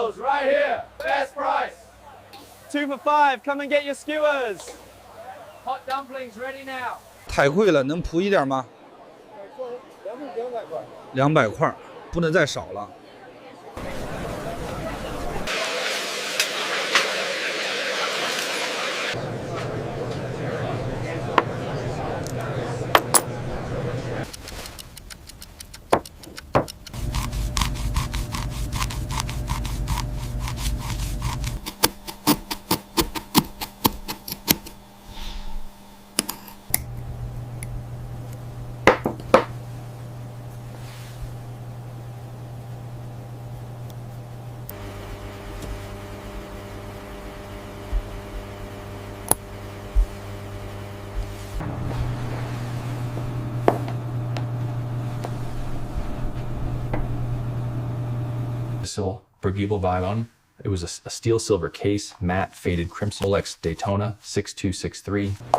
Skills right here. Best price. 2 for $5. Come and get your skewers. Hot dumplings ready now. 太贵了，能便宜点吗？200块，不能再少了。For people vibe on. It was a steel silver case, matte faded crimson Rolex Daytona 6263.